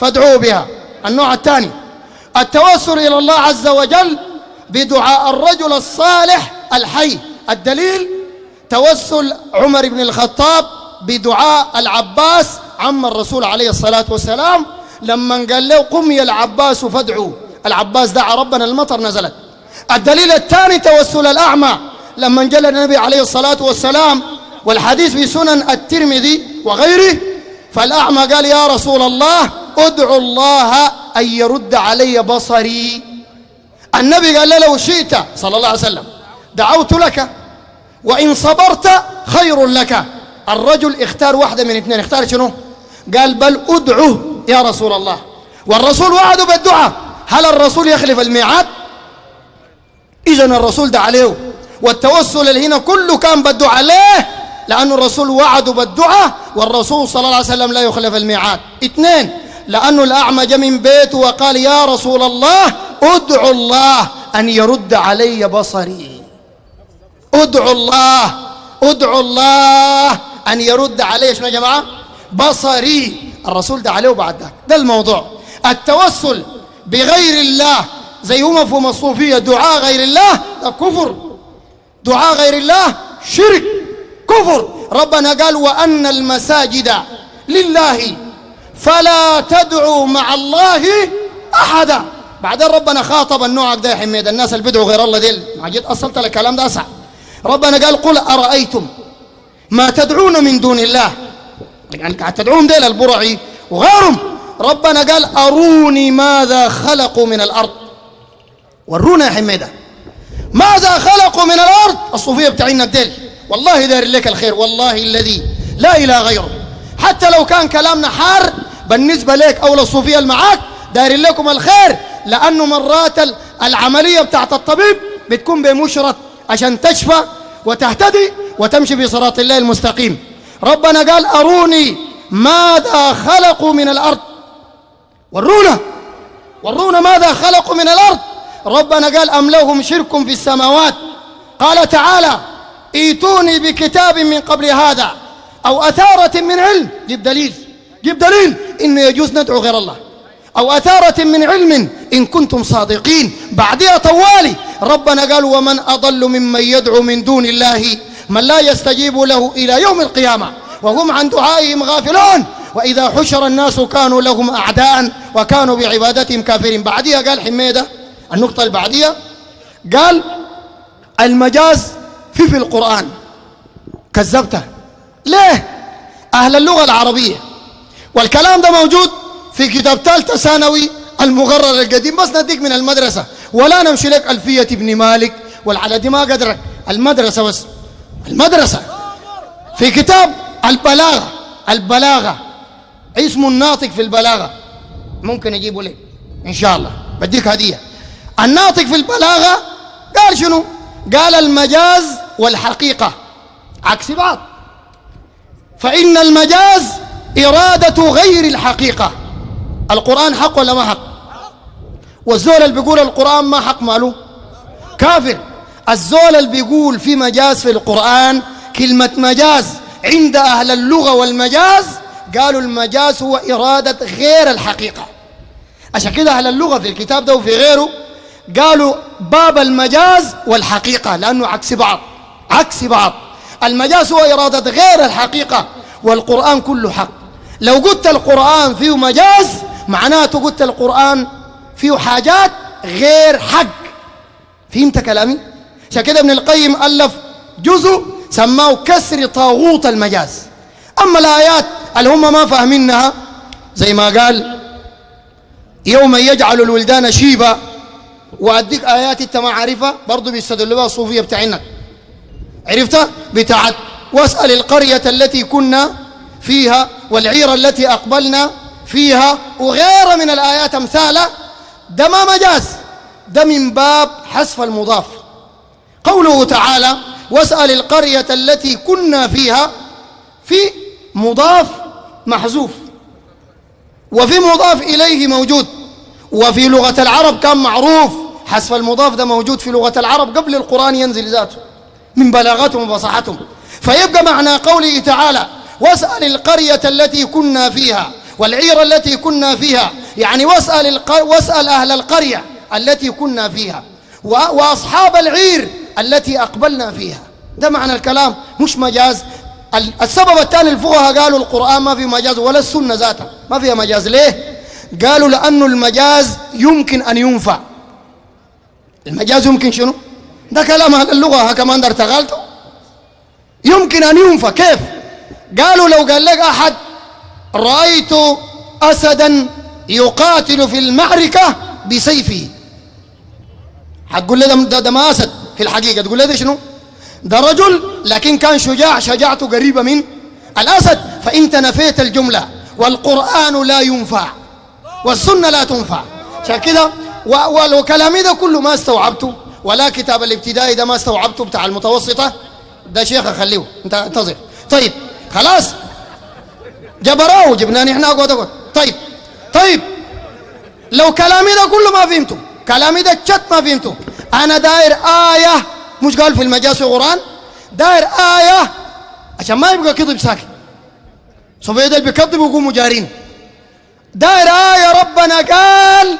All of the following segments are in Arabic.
فادعوا بها. النوع الثاني التوسل إلى الله عز وجل بدعاء الرجل الصالح الحي. الدليل توسل عمر بن الخطاب بدعاء العباس عم الرسول عليه الصلاة والسلام لما قال له قم يا العباس فادعوا، العباس دعا ربنا المطر نزلت. الدليل الثاني توسل الأعمى لما جاء النبي عليه الصلاة والسلام، والحديث في سنن الترمذي وغيره، فالأعمى قال يا رسول الله ادعو الله أن يرد علي بصري. النبي قال له لو شئت صلى الله عليه وسلم دعوت لك وإن صبرت خير لك. الرجل اختار واحدة من اثنين، اختار شنو؟ قال بل ادعوه يا رسول الله، والرسول وعده بالدعاء. هل الرسول يخلف الميعاد؟ إذن الرسول دعا له، والتوسل هنا كله كان بالدعاء. ليه؟ لأن الرسول وعده بالدعاء، والرسول صلى الله عليه وسلم لا يخلف الميعاد. اثنين، لأنه الأعمى جاء من بيته وقال يا رسول الله ادعو الله أن يرد علي بصري، ادعو الله، ادعو الله أن يرد علي شنو يا جماعة؟ بصري. الرسول دعا له بعد ذاك. ده الموضوع. التوسل بغير الله زي هو مفهوم الصوفية دعاء غير الله ده كفر، دعاء غير الله شرك كفر. ربنا قال وأن المساجد لله فلا تدعوا مع الله أحدا. بعدين ربنا خاطب النوع ده يا حميد، الناس اللي بدعوا غير الله ديل، ما جيت أصلت لك الكلام ده أسع. ربنا قال قل أرأيتم ما تدعون من دون الله، يعني قاعد تدعون ديل البرعي وغيرهم. ربنا قال أروني ماذا خلقوا من الأرض، ورونا يا حميدة ماذا خلقوا من الأرض. الصوفية بتاعينا الديل والله داير لك الخير، والله الذي لا إله غيره. حتى لو كان كلامنا حار بالنسبة لك أو للصوفية المعاك داير لكم الخير، لأنه مرات العملية بتاعت الطبيب بتكون بمشرط عشان تشفى وتهتدي وتمشي في صراط الله المستقيم. ربنا قال أروني ماذا خلقوا من الأرض، ورونا ماذا خلقوا من الأرض. ربنا قال أم لهم شرك في السماوات. قال تعالى ايتوني بكتاب من قبل هذا أو أثارة من علم. جيب دليل إنه يجوز ندعو غير الله، أو أثارة من علم إن كنتم صادقين. بعدها طوالي ربنا قال ومن أضل ممن يدعو من دون الله من لا يستجيب له إلى يوم القيامة وهم عن دعائهم غافلون وإذا حشر الناس كانوا لهم أعداء وكانوا بعبادتهم كافرين. بعدها قال حميدة النقطة اللي بعدها قال المجاز في القرآن كذبته. ليه؟ أهل اللغة العربية، والكلام ده موجود في كتاب ثالثة ثانوي المغرر القديم، بس نديك من المدرسة ولا نمشي لك ألفية ابن مالك والعدد ما قدرك. المدرسة بس، المدرسة في كتاب البلاغة اسمه الناطق في البلاغة، ممكن أجيبه لك إن شاء الله، بديك هدية. الناطق في البلاغة قال شنو؟ قال المجاز والحقيقة عكس بعض، فإن المجاز إرادة غير الحقيقة. القرآن حق ولا ما حق؟ والزول اللي بيقول القرآن ما حق ماله كافر. الزول اللي بيقول في مجاز في القرآن، كلمة مجاز عند أهل اللغة والمجاز قالوا المجاز هو إرادة غير الحقيقة. عشان كده أهل اللغة في الكتاب ده وفي غيره قالوا باب المجاز والحقيقة لأنه عكس بعض. المجاز هو إرادة غير الحقيقة، والقرآن كله حق. لو قلت القرآن فيه مجاز معناته قلت القرآن فيه حاجات غير حق. فهمت كلامي؟ عشان كده ابن القيم ألف جزء سماه كسر طاغوت المجاز. أما الآيات اللي هم ما فاهمينها زي ما قال يوم يجعل الولدان شيبا، وأديك آيات انت ما عارفها برضو بيستدلوا بها الصوفية بتاعنا، عرفتها؟ بتاعت واسأل القرية التي كنا فيها والعير التي أقبلنا فيها وغير من الآيات أمثالة. ده ما مجاز، ده من باب حذف المضاف. قوله تعالى واسأل القرية التي كنا فيها، في مضاف محذوف وفي مضاف إليه موجود، وفي لغة العرب كان معروف حذف المضاف ده موجود في لغة العرب قبل القرآن ينزل ذاته من بلاغتهم وفصاحتهم. فيبقى معنى قوله تعالى واسأل القرية التي كنا فيها والعير التي كنا فيها، يعني واسأل أهل القرية التي كنا فيها وأصحاب العير التي أقبلنا فيها. ده معنى الكلام، مش مجاز. السبب الثاني الفقهاء قالوا القرآن ما في مجاز ولا السنة ذاتها ما فيها مجاز. ليه؟ قالوا لأنه المجاز يمكن أن ينفع. المجاز يمكن شنو؟ ده كلام أهل اللغة كمان در تغالته. يمكن أن ينفع كيف؟ قالوا لو قال لك أحد رأيت أسدا يقاتل في المعركة بسيفه، هتقول له ده ما أسد في الحقيقة، تقول له ده شنو؟ ده رجل لكن كان شجاع، شجاعته قريبة من الأسد، فأنت نفيت الجملة. والقرآن لا ينفع والسنة لا تنفع. عشان كده وكلامي ده كله ما استوعبته، ولا كتاب الابتدائي ده ما استوعبته بتاع المتوسطة ده شيخ خليه انت انتظر. طيب خلاص جبراه جبناني احنا اقعد. طيب لو كلامي ده كله ما فهمته، كلامي ده شت ما فهمته، انا داير آية، مش قال في المجاز في القرآن داير آية عشان ما يبقى كذب ساكت. صفية ده بيكذب ويقوموا جارين. داير آية ربنا قال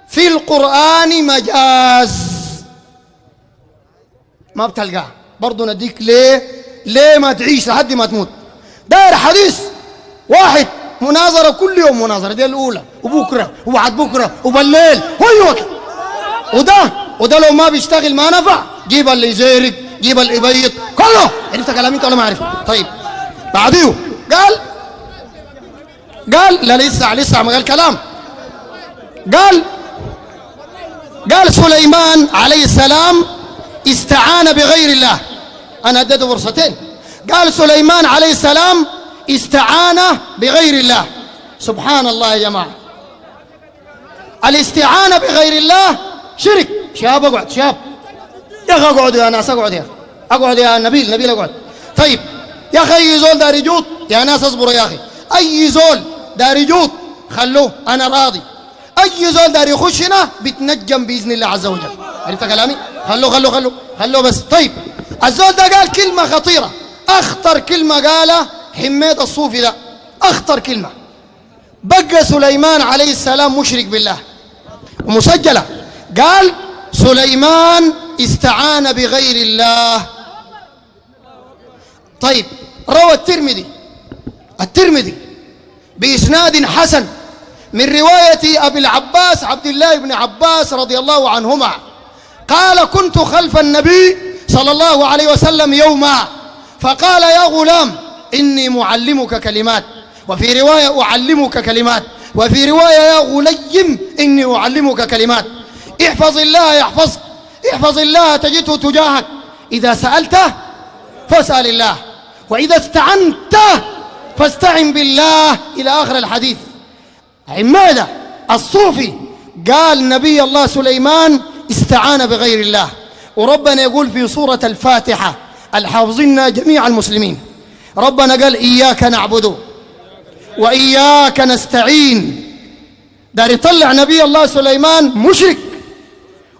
في القرآن مجاز، ما بتلقاه برضو نديك. ليه ما تعيش لحد ما تموت؟ داير حديث واحد مناظرة كل يوم، مناظرة دي الأولى وبكرة وبعد بكرة وبالليل ويوك. وده لو ما بيشتغل ما نفع، جيب اللي يزيرك جيب اللي يبيض كله. عرفت كلامي ولا ما عرفت؟ طيب بعديه قال لا لسه ما قال كلام. قال سليمان عليه السلام استعان بغير الله. أنا اديته فرصتين. قال سليمان عليه السلام استعان بغير الله. سبحان الله يا جماعة، الاستعانة بغير الله شرك. شاب اقعد، شاب يا أخي اقعد يا ناس، اقعد يا نبيل اقعد. طيب يا أخي أي زول داري جوط يا ناس اصبروا يا أخي، أي زول داري جوط خلوه أنا راضي. أي زول داري يخشنا بتنجم بإذن الله عز وجل. عرفت كلامي؟ خلوه بس. طيب الزول ده قال كلمة خطيرة، أخطر كلمة قالها حميد الصوفي ده، أخطر كلمة. بقى سليمان عليه السلام مشرك بالله ومسجلة. قال سليمان استعان بغير الله. طيب روى الترمذي بإسناد حسن من رواية أبي العباس عبد الله بن عباس رضي الله عنهما قال كنت خلف النبي صلى الله عليه وسلم يوما فقال يا غلام إني معلمك كلمات، وفي رواية أعلمك كلمات، وفي رواية يا غليم إني أعلمك كلمات. احفظ الله يحفظك، احفظ الله تجده تجاهك، إذا سألته فاسأل الله، وإذا استعنت فاستعن بالله، إلى آخر الحديث. عمادة الصوفي قال نبي الله سليمان استعان بغير الله. وربنا يقول في سورة الفاتحة الحافظنا جميع المسلمين، ربنا قال إياك نعبد وإياك نستعين. دار يطلع نبي الله سليمان مشرك،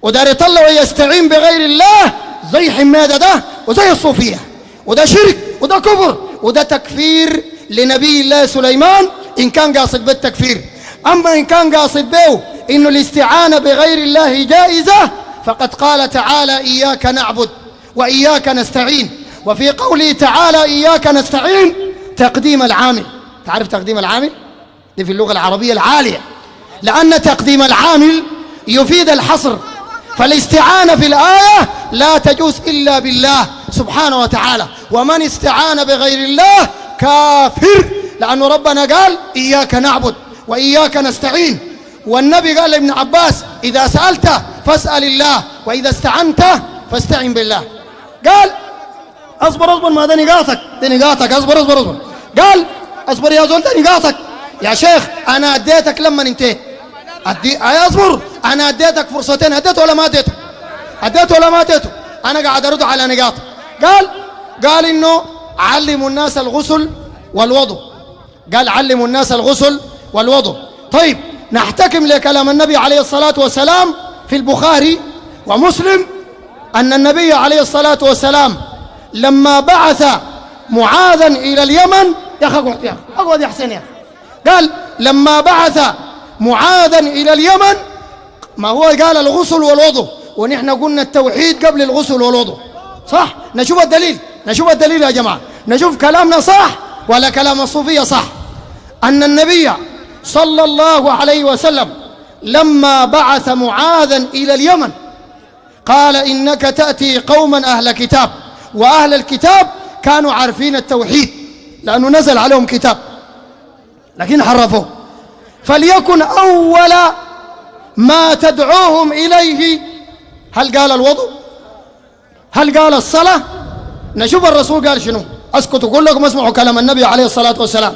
ودار يطلع ويستعين بغير الله زي حمادة ده وزي الصوفية، وده شرك وده كفر وده تكفير لنبي الله سليمان إن كان قاصد بالتكفير. أما إن كان قاصد به إنه الاستعانة بغير الله جائزة فقد قال تعالى إياك نعبد وإياك نستعين. وفي قوله تعالى إياك نستعين تقديم العامل. تعرف تقديم العامل؟ دي في اللغة العربية العالية، لأن تقديم العامل يفيد الحصر، فالاستعانة في الآية لا تجوز إلا بالله سبحانه وتعالى. ومن استعان بغير الله كافر، لأن ربنا قال إياك نعبد وإياك نستعين، والنبي قال لابن عباس إذا سألت فاسأل الله وإذا استعنت فاستعن بالله. قال اصبر ما ده نقاطك اصبر. قال اصبر يا زول ده نقاطك يا شيخ، أنا أديتك لما انتهيت اصبر، أنا أديتك فرصتين، أديته ولا ما أديته؟ أنا قاعد أرد على نقاط. قال إنه علموا الناس الغسل والوضوء. قال علموا الناس الغسل والوضوء. طيب نحتكم لكلام النبي عليه الصلاة والسلام في البخاري ومسلم أن النبي عليه الصلاة والسلام لما بعث معاذا إلى اليمن، يا أخي اقعد يا حسين يا أخي، قال لما بعث معاذا إلى اليمن، ما هو قال الغسل والوضوء، ونحن قلنا التوحيد قبل الغسل والوضوء، صح؟ نشوف الدليل، نشوف الدليل يا جماعة، نشوف كلامنا صح ولا كلام الصوفية صح. أن النبي صلى الله عليه وسلم لما بعث معاذا إلى اليمن قال إنك تأتي قوما أهل كتاب، وأهل الكتاب كانوا عارفين التوحيد لأنه نزل عليهم كتاب لكن حرفوه، فليكن أول ما تدعوهم إليه، هل قال الوضوء؟ هل قال الصلاة؟ نشوف الرسول قال شنو. أسكتوا كلكم اسمعوا كلام النبي عليه الصلاة والسلام.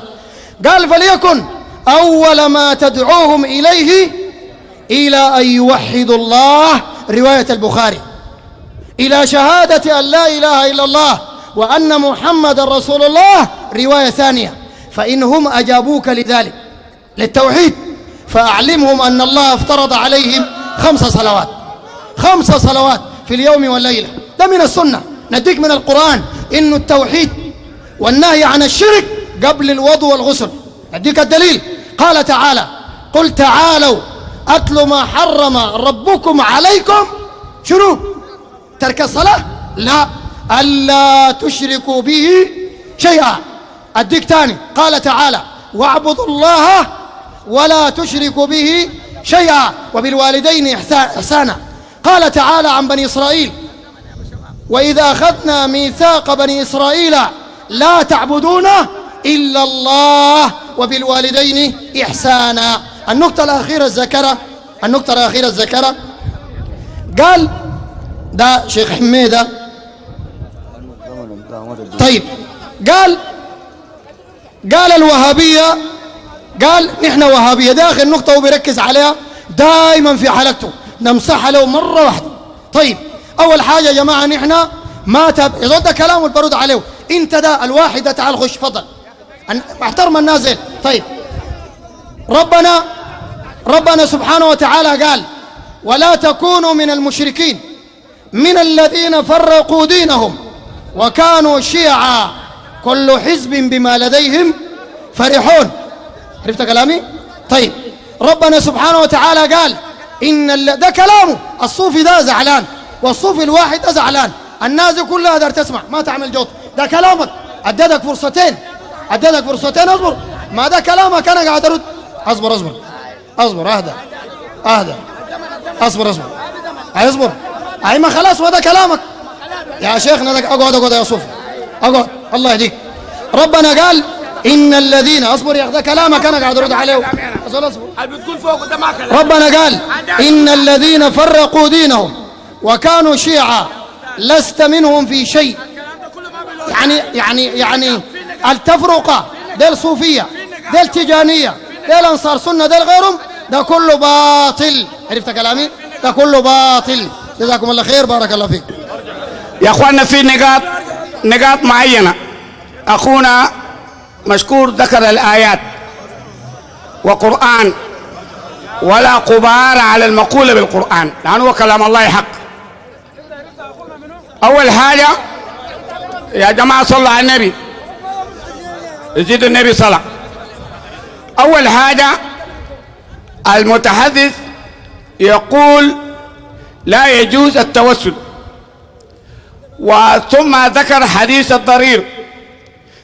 قال فليكن أول ما تدعوهم إليه إلى أن يوحدوا الله، رواية البخاري، إلى شهادة أن لا إله إلا الله وأن محمد رسول الله، رواية ثانية، فإنهم أجابوك لذلك للتوحيد فأعلمهم أن الله افترض عليهم 5 صلوات، 5 صلوات في اليوم والليلة. ده من السنة. نديك من القرآن إنه التوحيد والنهي عن الشرك قبل الوضوء والغسل. نديك الدليل، قال تعالى قل تعالوا أتل ما حرم ربكم عليكم، شنو؟ ترك الصلاة؟ لا، ألا تشركوا به شيئا. أديك تاني، قال تعالى واعبدوا الله ولا تشركوا به شيئا وبالوالدين إحسانا. قال تعالى عن بني إسرائيل وإذا أخذنا ميثاق بني إسرائيل لا تعبدون إلا الله وبالوالدين إحسانا. النقطة الأخيرة الذكرة، النقطة الأخيرة الذكرة، قال ده شيخ حميدة، طيب قال الوهابية، قال نحن وهابية، ده آخر نقطة هو بيركز عليها دائما في حلقته، نمسحها له مرة واحدة. طيب أول حاجة يا جماعة نحن ما إذا ده كلام البرود عليه، أنت ده الواحدة تعال خش فضل، احترم النازل. طيب ربنا سبحانه وتعالى قال ولا تكونوا من المشركين من الذين فرقوا دينهم وكانوا شيعا كل حزب بما لديهم فرحون. عرفت كلامي؟ طيب ربنا سبحانه وتعالى قال ده كلامه، الصوفي ده زعلان والصوفي الواحد ده زعلان، الناس كلها دار تسمع ما تعمل جوط، ده كلامك، اديتك فرصتين، اصبر، ما ده كلامك انا قاعد ارد. اصبر اهدى اصبر اي ما خلاص، ما ده كلامك يا شيخنا. اقعد يا صوفي، اقعد الله يهديك. ربنا قال إن الذين، أصبر يا أخي ده كلامك أنا قاعد أرد عليه، أصبر. بتقول فوق ده ما كلام. ربنا قال إن الذين فرقوا دينهم وكانوا شيعا لست منهم في شيء. يعني التفرقة ده الصوفية ده التجانية ده الأنصار سنة ده غيرهم، ده كله باطل. عرفت كلامي؟ ده كله باطل. جزاكم الله خير، بارك الله فيك يا أخواننا. في نقاط معينة أخونا مشكور ذكر الآيات وقرآن، ولا غبار على المقولة بالقرآن لأنه هو كلام الله حق. أول حاجة يا جماعة صلوا على النبي، يزيد النبي صلاة. أول حاجة المتحدث يقول لا يجوز التوسل، وثم ذكر حديث الضرير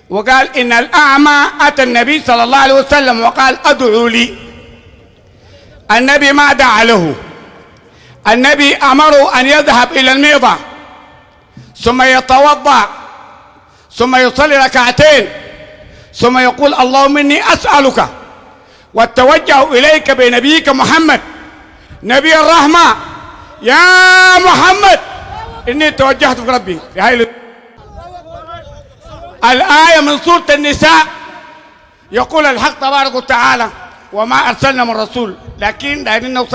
وقال إن الأعمى أتى النبي صلى الله عليه وسلم وقال أدعوا لي. النبي ما دعا له، النبي أمره أن يذهب إلى الميضة ثم يتوضأ ثم يصلي ركعتين ثم يقول اللهم إني أسألك واتوجه إليك بنبيك محمد نبي الرحمة، يا محمد إني توجهت في ربي. في هاي الآية من سورة النساء يقول الحق تبارك وتعالى وما أرسلنا من رسول، لكن دايرين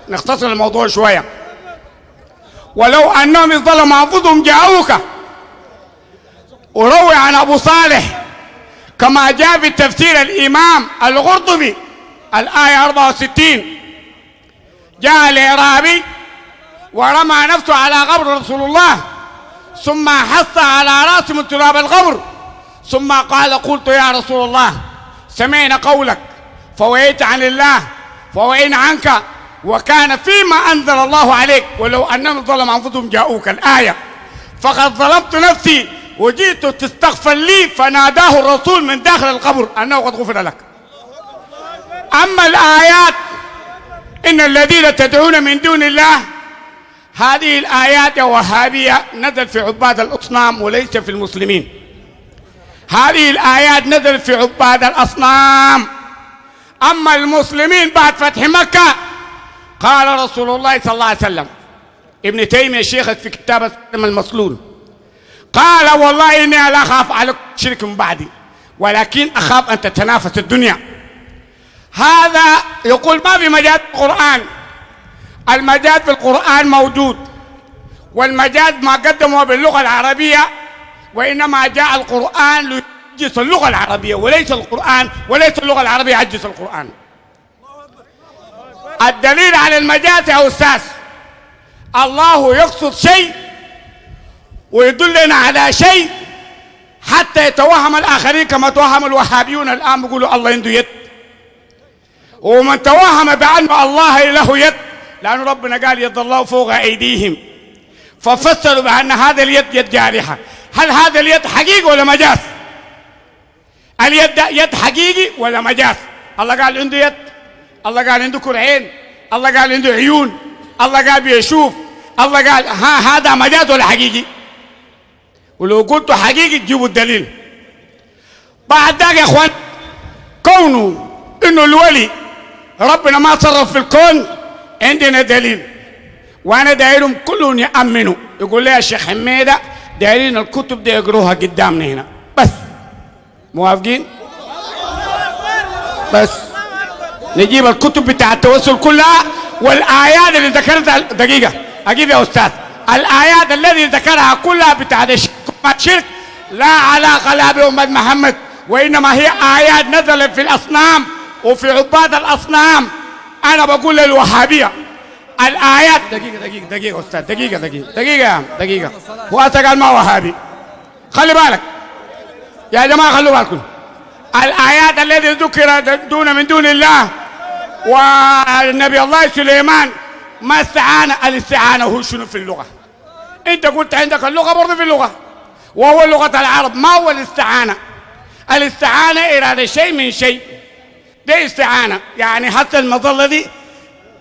نختصر الموضوع شوية. ولو أنهم إذ ظلموا أنفسهم جاءوك، وروي عن أبو صالح كما جاء في تفسير الإمام القرطبي الآية 64 جاء الإعرابي ورمى نفسه على قبر رسول الله ثم حث على رأسه من تراب القبر ثم قال قلت يا رسول الله سمعنا قولك فويت عن الله فوين عنك وكان فيما أنزل الله عليك ولو أنهم ظلموا أنفسهم جاءوك الآية فقد ظلمت نفسي وجئت تستغفر لي فناداه الرسول من داخل القبر أنه قد غفر لك. أما الآيات إن الذين تدعون من دون الله هذه الآيات يا وهابية نزل في عباد الأصنام وليس في المسلمين. هذه الآيات نزل في عباد الأصنام. أما المسلمين بعد فتح مكة قال رسول الله صلى الله عليه وسلم ابن تيمية الشيخ في كتاب السلم المسلول قال والله إني لا أخاف على شرك من بعدي ولكن أخاف أن تتنافس الدنيا. هذا يقول ما في مجاز في القرآن. المجاز في القرآن موجود والمجاز ما قدمه باللغة العربية وإنما جاء القرآن ليعجز اللغة العربية وليس القرآن وليس اللغة العربية يعجز القرآن. الدليل على المجاز يا أستاذ الله يقصد شيء ويدلنا على شيء حتى يتوهم الآخرين كما توهم الوهابيون الآن بيقولوا الله عنده يد ومن توهم بأن الله له يد لأن ربنا قال يد الله فوق أيديهم ففسروا بأن هذا اليد يد جارحة. هل هذا اليد حقيقي ولا مجاز؟ اليد يد حقيقي ولا مجاز؟ الله قال عنده يد الله قال عنده كرعين الله قال عنده عيون الله قال بيشوف الله قال هذا مجاز ولا حقيقي؟ ولو قلت حقيقي تجيبوا الدليل. بعد ذلك يا اخوان كونه انه الولي ربنا ما صرف في الكون عندنا دليل وانا دايرهم كلهم يامنوا يقول لي يا شيخ حميده دايرين الكتب دي يقروها قدامنا هنا بس موافقين؟ بس نجيب الكتب بتاع التوسل كلها والايات اللي ذكرتها دقيقه اجيب يا استاذ الآيات الذي ذكرها كلها بتاع الشرك لا علاقة لها بأمة محمد وإنما هي آيات نزلت في الأصنام وفي عباد الأصنام. أنا بقول للوهابية الآيات دقيقة أستاذ دقيقة هو قال ما وهابي خلي بالك يا جماعة خلوا بالكم. الآيات التي ذكر دون من دون الله والنبي الله سليمان ما استعان الاستعانة هو شنو في اللغة؟ انت قلت عندك اللغة برضه في اللغة وهو لغة العرب. ما هو الاستعانة؟ الاستعانة إرادة شيء من شيء دي استعانة يعني حتى المظلة دي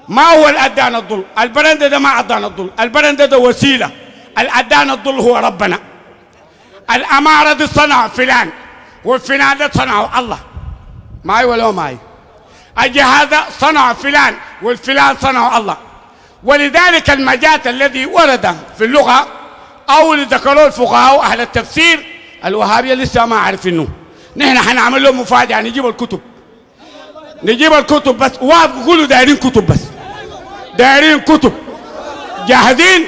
ما هو الأدان الضل البرند ده ما أدان الضل البرند ده وسيلة الأدان الضل هو ربنا. الأمارة دي صنع فلان والفلان ده صنعه الله معي ولا معي؟ الجهاز صنع فلان والفلان صنعه الله. ولذلك المجاز الذي ورد في اللغة أو اللي ذكروه الفقهاء أهل التفسير الوهابية لسه ما عارفينه. نحن حنعمل لهم مفاجأة نجيب الكتب بس وقولوا دايرين كتب بس دايرين كتب جاهزين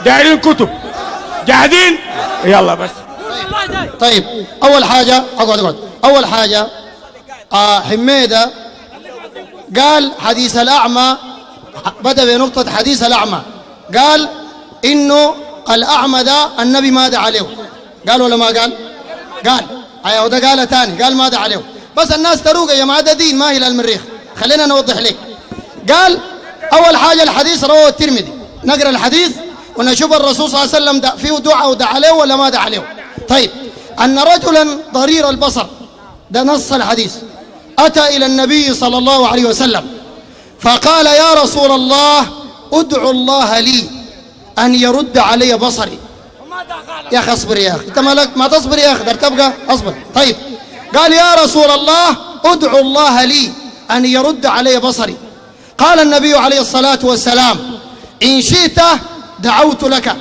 دايرين كتب جاهزين يلا بس. طيب أول حاجة أقعد أول حاجة حميدة قال حديث الأعمى بدأ بنقطة حديث الأعمى قال إنه الأعمى ده النبي ما دعا عليه قال ولا ما قال؟ قال أيوه ده قال تاني قال ما دعا عليه بس الناس تروق يا جماعة ده دين ما هي للمريخ خلينا نوضح لك. قال أول حاجة الحديث رواه الترمذي نقرأ الحديث ونشوف الرسول صلى الله عليه وسلم فيه دعاء ودعا عليه ولا ما دعا عليه. طيب أن رجلا ضرير البصر ده نص الحديث أتى إلى النبي صلى الله عليه وسلم فقال يا رسول الله ادعو الله لي أن يرد علي بصري. يا أخي اصبر يا أخي أنت مالك ما تصبر يا أخي تبقى أصبر. طيب قال يا رسول الله ادعو الله لي أن يرد علي بصري. قال النبي عليه الصلاة والسلام إن شئت دعوت لك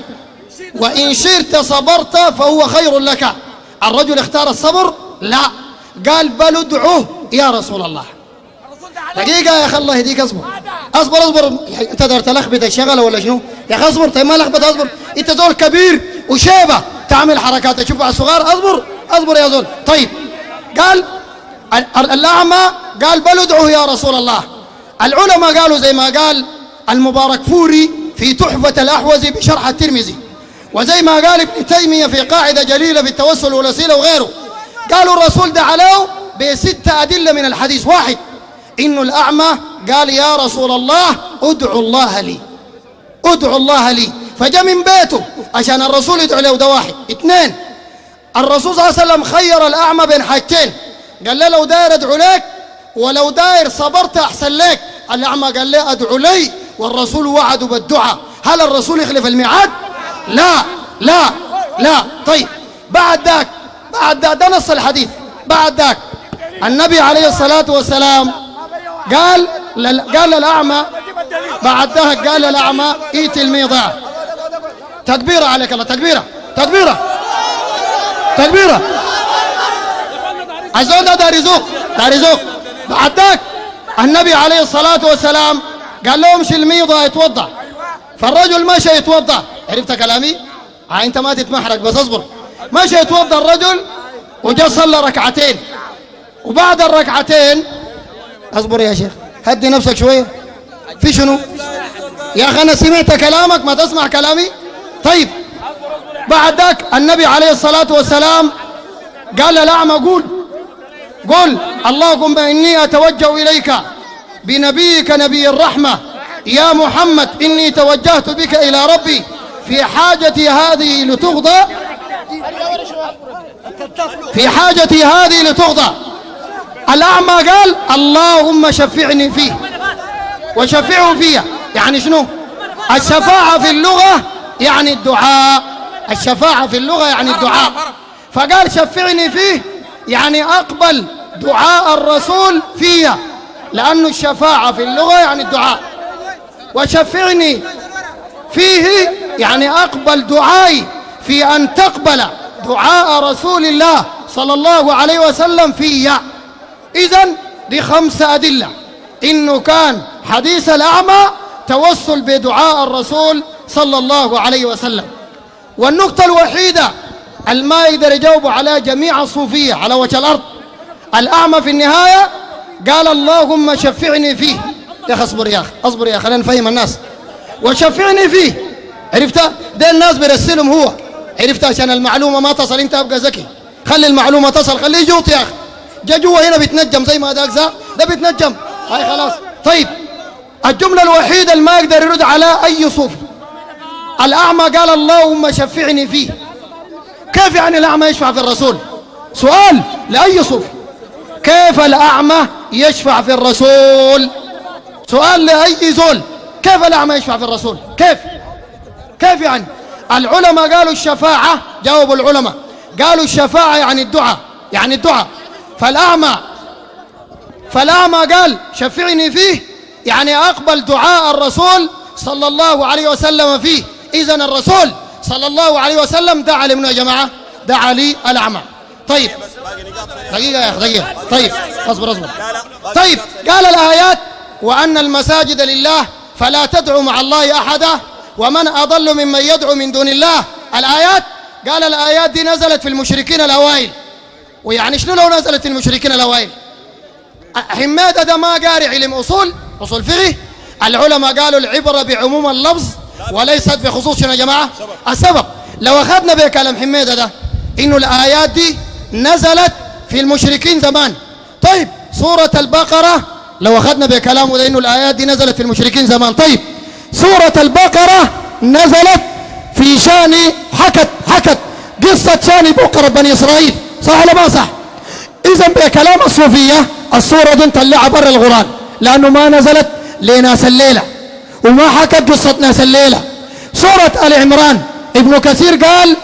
وإن شئت صبرت فهو خير لك. الرجل اختار الصبر؟ لا قال بل ادعوه يا رسول الله. دقيقة يا أخي الله يهديك اصبر أنت دار تلخبط الشغلة ولا شنو؟ يا أخي اصبر طيب ما لخبط اصبر أنت زول كبير وشيبة تعمل حركات تشوف على الصغار اصبر يا زول. طيب قال الأعمى قال بل ادعوه يا رسول الله. العلماء قالوا زي ما قال المبارك فوري في تحفة الأحوذي بشرح الترمذي وزي ما قال ابن تيمية في قاعدة جليلة في التوسل والوسيلة وغيره قالوا الرسول دعا له ب6 أدلة من الحديث. واحد إنه الأعمى قال يا رسول الله ادعو الله لي، ادعو الله لي، فجاء من بيته عشان الرسول يدعو له. ده واحد. اثنين، الرسول صلى الله عليه وسلم خير الأعمى بين حاجتين، قال له لو داير ادعو لك ولو داير صبرت أحسن لك. الأعمى قال له ادعو لي، والرسول وعده بالدعاء. هل الرسول يخلف الميعاد؟ لا لا لا. طيب بعد ذاك ده نص الحديث. بعد ذاك النبي عليه الصلاة والسلام قال للأعمى، بعد ذاك قال للأعمى ائت الميضاع. تكبيرة عليك الله، تكبيرة تكبيرة تكبيرة. الزول ده دار يزوق دار يزوق. بعد ذاك النبي عليه الصلاة والسلام قال له امشي الميضة يتوضع، فالرجل مشى يتوضع. عرفت كلامي؟ انت ما تتمحرك بس اصبر. مشى يتوضع الرجل وجاء صلى ركعتين، وبعد الركعتين اصبر يا شيخ هدي نفسك شويه. في شنو يا اخي؟ انا سمعت كلامك ما تسمع كلامي. طيب بعد ذاك النبي عليه الصلاة والسلام قال للأعمى قل اللهم إني أتوجه إليك بنبيك نبي الرحمة يا محمد، إني توجهت بك إلى ربي في حاجتي هذه لتقضى، في حاجتي هذه لتقضى. الأعمى قال اللهم شفعني فيه، وشفعه فيها يعني شنو؟ الشفاعة في اللغة يعني الدعاء، الشفاعة في اللغة يعني الدعاء. فقال شفعني فيه يعني أقبل دعاء الرسول فيها، لأن الشفاعة في اللغة يعني الدعاء، وشفعني فيه يعني أقبل دعائي في أن تقبل دعاء رسول الله صلى الله عليه وسلم فيها. إذن دي 5 أدلة إنه كان حديث الأعمى توسل بدعاء الرسول صلى الله عليه وسلم. والنقطة الوحيدة ما يقدر يجاوب على جميع الصوفية على وجه الأرض، الأعمى في النهاية قال اللهم شفعني فيه. يا أخي اصبر يا أخي اصبر يا أخي خلينا نفهم الناس. وشفعني فيه عرفتها؟ ده الناس بيرسلهم هو، عرفتها؟ عشان المعلومة ما تصل. أنت أبقى ذكي، خلي المعلومة تصل، خليه يجوط يا أخي. جا جوا هنا بيتنجم زي ما ذاك ده بيتنجم. هاي خلاص. طيب الجملة الوحيدة اللي ما يقدر يرد على أي صوفي، الأعمى قال اللهم شفعني فيه. كيف يعني الأعمى يشفع في الرسول؟ سؤال لأي صوفي، كيف الأعمى يشفع في الرسول؟ سؤال لأي زول، كيف الأعمى يشفع في الرسول؟ كيف يعني؟ العلماء قالوا الشفاعة، جاوبوا العلماء قالوا الشفاعة يعني الدعاء، يعني الدعاء. فالأعمى قال شفعني فيه يعني أقبل دعاء الرسول صلى الله عليه وسلم فيه. إذن الرسول صلى الله عليه وسلم دعا لمن يا جماعة؟ دعا لي الأعمى. طيب دقيقة يا أخي دقيقة. طيب اصبر. طيب قال الآيات وأن المساجد لله فلا تدعوا مع الله أحدا ومن أضل ممن يدعو من دون الله. الآيات قال الآيات دي نزلت في المشركين الأوائل. ويعني شنو لو نزلت في المشركين الأوائل؟ حمادة ده ما قاري علم أصول فقه. العلماء قالوا العبرة بعموم اللفظ وليست بخصوص شنو يا جماعة؟ السبب. لو أخذنا بكلام حمادة ده إنه الآيات دي نزلت في المشركين زمان. طيب سورة البقرة لو أخذنا بكلامه ده إنه الآيات دي نزلت في المشركين زمان. طيب سورة البقرة نزلت في شان حكت قصة شان بقرة بني إسرائيل، صح ولا ما صح؟ إذا بكلام الصوفية السورة دي نطلعها برا القرآن، لأنه ما نزلت لناس الليلة وما حكت قصة ناس الليلة. سورة آل عمران ابن كثير قال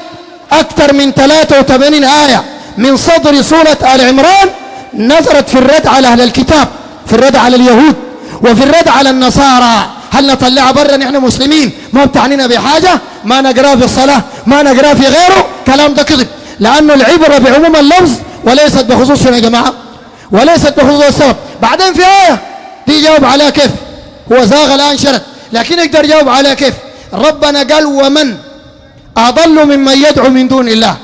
أكثر من 83 آية من صدر سورة آل عمران نزلت في الرد على أهل الكتاب، في الرد على اليهود، وفي الرد على النصارى. هل نطلعها برا؟ نحن مسلمين ما بتعنينا بحاجة، ما نقرأ في الصلاة، ما نقرأ في غيره. كلام ده كذب، لأنه العبرة بعموم اللفظ وليست بخصوص شنو يا جماعة؟ وليست بخصوص السبب. بعدين في آية دي جاوب عليها كيف؟ هو زاغ الآن شرد، لكن يقدر يجاوب عليها كيف؟ ربنا قال ومن أضل ممن يدعو من دون الله.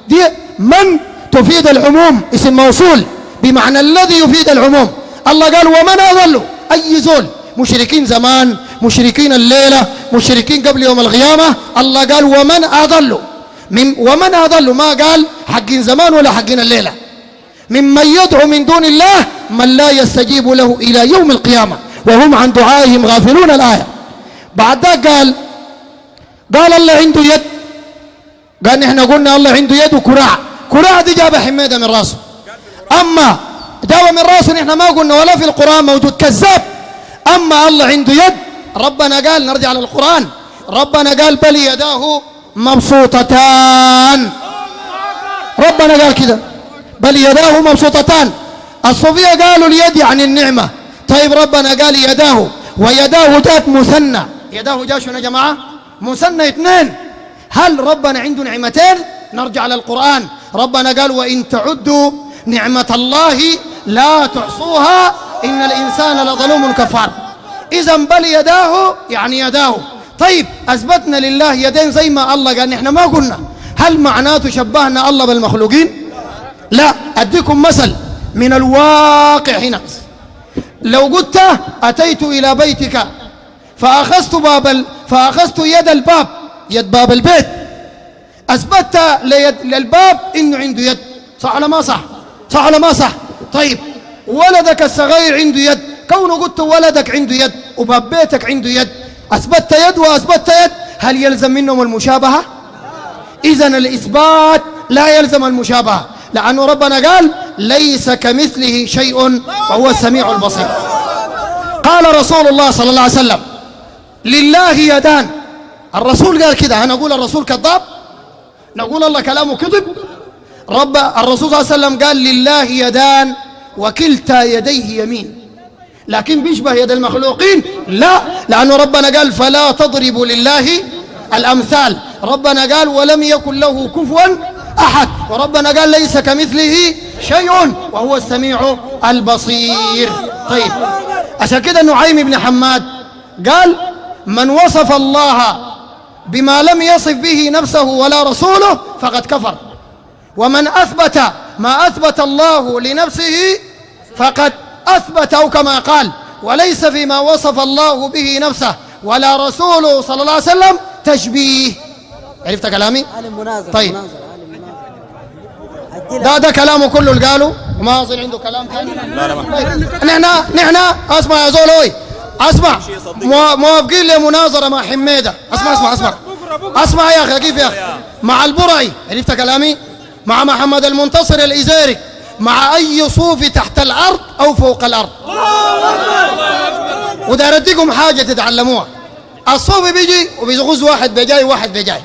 دي من تفيد العموم، اسم موصول بمعنى الذي يفيد العموم. الله قال ومن أضل، أي زول، مشركين زمان، مشركين الليلة، مشركين قبل يوم القيامة. الله قال ومن أضل، ومن أضل، ما قال حقين زمان ولا حقين الليلة. ممن يدعو من دون الله من لا يستجيب له إلى يوم القيامة وهم عن دعائهم غافلون. الآية بعد ذلك قال الله عنده يد. قال نحن قلنا الله عنده يد وكراع. كراع دي جاب حميدة من راسه، أما جاب من راسه نحن ما قلنا ولا في القرآن موجود، كذاب. أما الله عنده يد، ربنا قال، نرجع للقرآن، ربنا قال بل يداه مبسوطتان. ربنا قال كده بل يداه مبسوطتان. الصوفية قالوا اليد يعني النعمة. طيب ربنا قال يداه، ويداه جات مثنى. يداه جاء شنو يا جماعة؟ مثنى اثنين. هل ربنا عنده نعمتين؟ نرجع للقرآن، ربنا قال وإن تعدوا نعمة الله لا تحصوها إن الإنسان لظلوم كفار. إذا بل يداه يعني يداه. طيب أثبتنا لله يدين زي ما الله قال، نحن ما قلنا. هل معناته شبهنا الله بالمخلوقين؟ لا. أديكم مثل من الواقع هنا. لو قلت أتيت إلى بيتك فأخذت يد الباب، يد باب البيت، أثبت للباب إنه عنده يد، صح ولا ما صح؟ صح ولا ما صح؟ طيب ولدك الصغير عنده يد، كونه قلت ولدك عنده يد وباب بيتك عنده يد، أثبت يد وأثبت يد، هل يلزم منهم المشابهة؟ إذن الإثبات لا يلزم المشابهة، لأنه ربنا قال ليس كمثله شيء وهو السميع البصير. قال رسول الله صلى الله عليه وسلم لله يدان. الرسول قال كده. هنقول الرسول كذاب؟ نقول الله كلامه كذب؟ الرسول صلى الله عليه وسلم قال لله يدان وكلتا يديه يمين. لكن بيشبه يد المخلوقين؟ لا، لأنه ربنا قال فلا تضربوا لله الأمثال. ربنا قال ولم يكن له كفوا أحد، وربنا قال ليس كمثله شيء وهو السميع البصير. طيب عشان كده نعيم بن حماد قال من وصف الله بما لم يصف به نفسه ولا رسوله فقد كفر، ومن أثبت ما أثبت الله لنفسه فقد أثبت، أو كما قال وليس فيما وصف الله به نفسه ولا رسوله صلى الله عليه وسلم تشبيه. عرفت كلامي؟ طيب ده كلامه كله اللي قاله، وما أظن عنده كلام ثاني. نحن اسمع يا زولوي، اسمع، موافقين لمناظرة مع حميدة. اسمع يا أخي، كيف يا أخي؟ مع البرعي، عرفت كلامي؟ مع محمد المنتصر الإزاري، مع أي صوفي تحت الأرض أو فوق الأرض. وده أردكم حاجة تتعلموها. الصوفي بيجي وبيغز واحد بجاي واحد بجاي،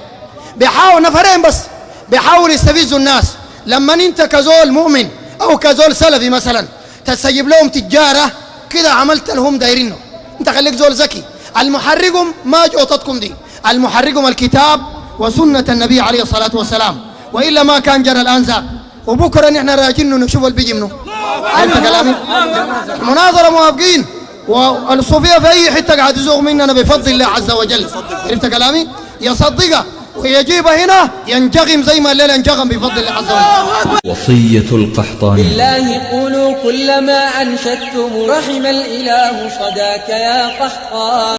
بيحاول نفرين بس، بيحاول يستفزوا الناس. لما انت كزول مؤمن او كزول سلفي مثلا تسيب لهم تجارة كده عملت لهم دايرينه، انت خليك زول ذكي. المحرقهم ما جوطتكم دي، المحرقهم الكتاب وسنة النبي عليه الصلاة والسلام، وإلا ما كان جرى الآن. وبكرة نحن راجعين نشوف البيجي منه. انت كلامي مناظرة موافقين، والصوفية في أي حتة قاعد يزوغ مننا بفضل الله عز وجل. عرفت كلامي؟ يصدقها ويجيب هنا ينجغم زي ما الليل ينجغم بفضل الله عز وجل. وصية القحطاني لله قولوا كل ما أنشدتم رحم الإله صداك يا قحطان.